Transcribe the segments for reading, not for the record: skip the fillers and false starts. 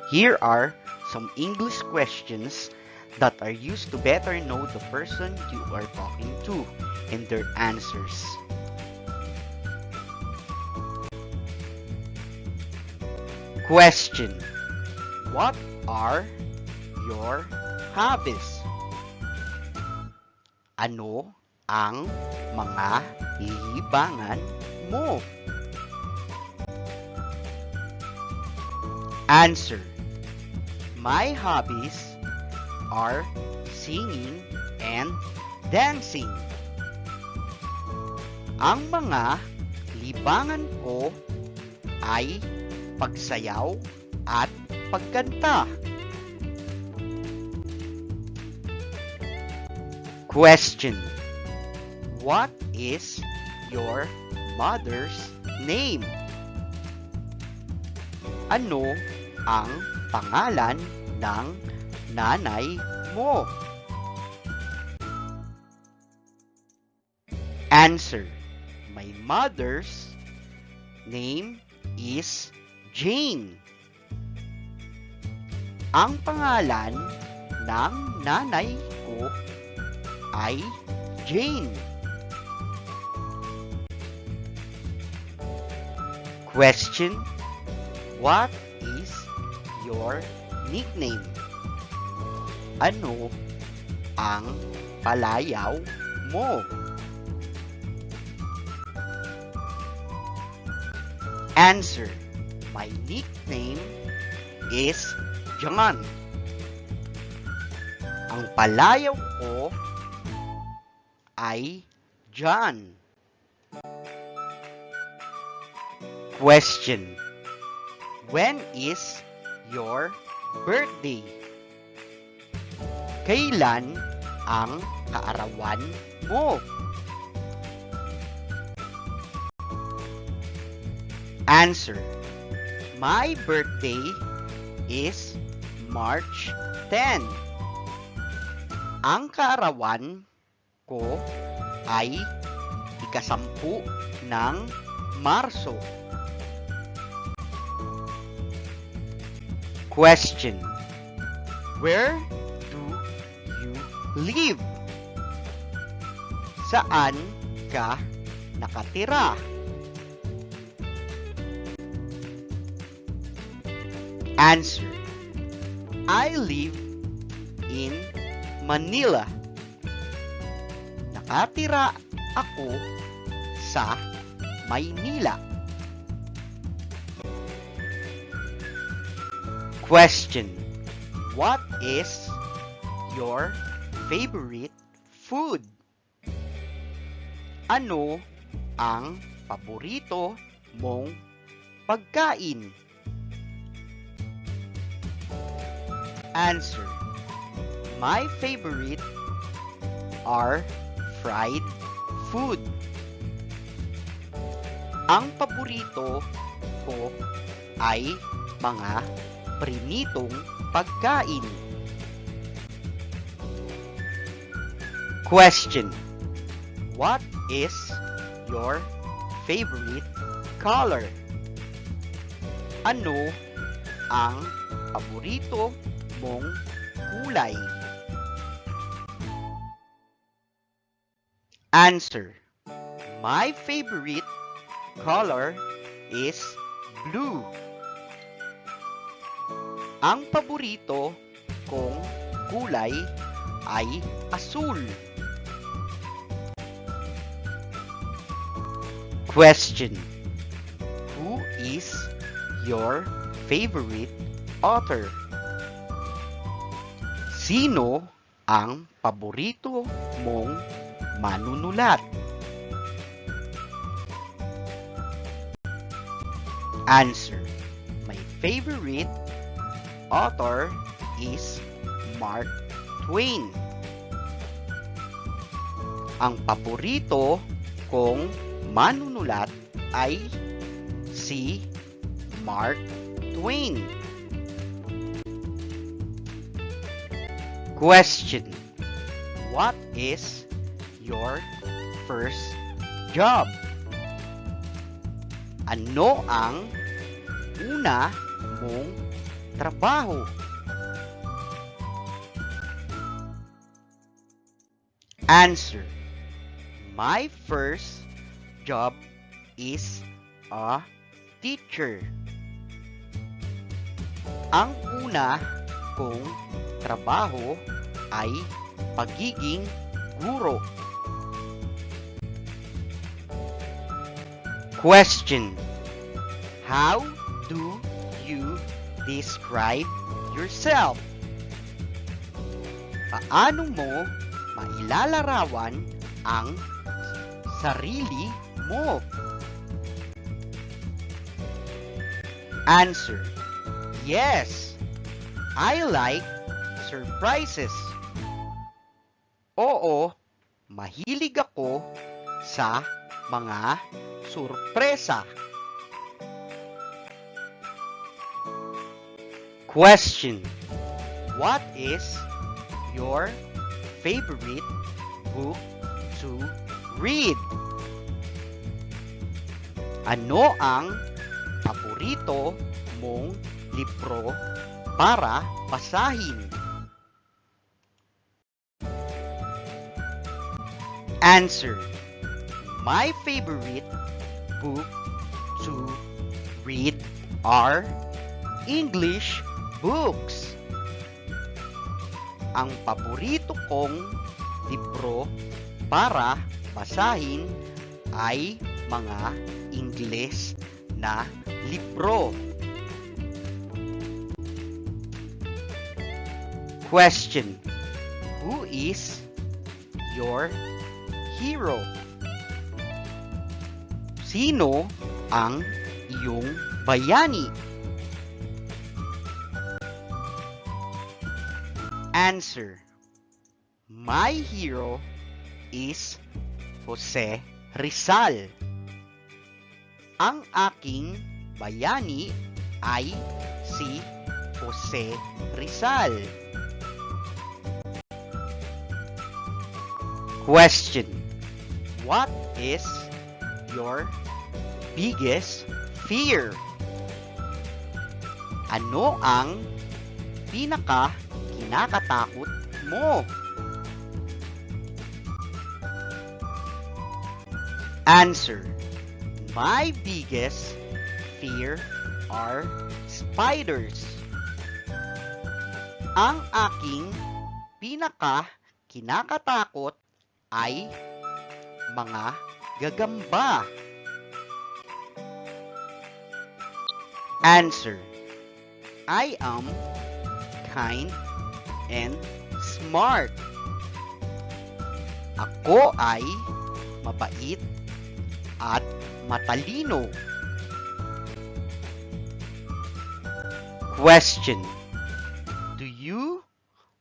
Here are some English questions that are used to better know the person you are talking to and their answers. Question: what are your hobbies? Ano ang mga libangan mo? Answer: my hobbies are singing and dancing. Ang mga libangan ko ay pagsayaw at pagkanta. Question: what is your mother's name? Ano ang pangalan ng nanay mo? Answer: my mother's name is Jane. Ang pangalan ng nanay ko ay Jane. Question: what is your nickname? Ano ang palayaw mo? Answer: my nickname is John. Ang palayaw ko ay John. Question: when is your birthday? Kailan ang kaarawan mo? Answer: my birthday is March 10. Ang kaarawan ko ay ika-10 ng Marso. Question: where do you live? Saan ka nakatira? Answer: I live in Manila. Nakatira ako sa Maynila. Question: what is your favorite food? Ano ang paborito mong pagkain? Answer: my favorite are fried food. Ang paborito ko ay mga prinitong pagkain. Question: what is your favorite color? Ano ang paborito mong kulay? Answer: my favorite color is blue. Ang paborito kong kulay ay asul. Question: who is your favorite author? Sino ang paborito mong manunulat? Answer: my favorite author is Mark Twain. Ang paborito kong manunulat ay si Mark Twain. Question: what is your first job? Ano ang una mong trabaho? Answer. My first job is a teacher. Ang una kong trabaho ay pagiging guro. Question. How do you describe yourself? Paano mo mailalarawan ang sarili mo? Answer. Yes, I like surprises. Oo, mahilig ako sa mga surpresa. Question. What is your favorite book to read? Ano ang paborito mong libro para basahin? Answer. My favorite book to read are English books. Ang paborito kong libro para basahin ay mga Ingles na libro. Question. Who is your hero? Sino ang iyong bayani? Answer. My hero is Jose Rizal. Ang aking bayani ay si Jose Rizal. Question. What is your biggest fear? Ano ang kinakatakot mo? Answer. My biggest fear are spiders. Ang aking kinakatakot ay mga gagamba. Answer. I am kind and smart. Ako ay mabait at matalino. Question. Do you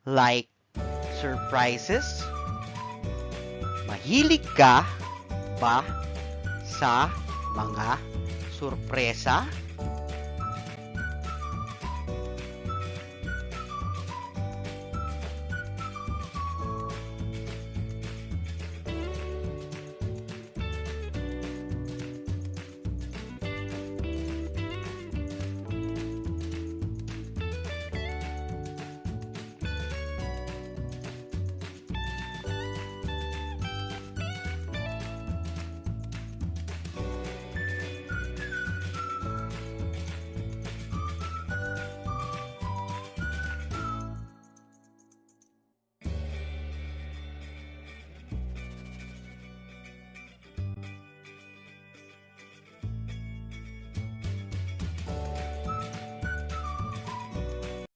like surprises? Mahilig ka ba sa mga sorpresa?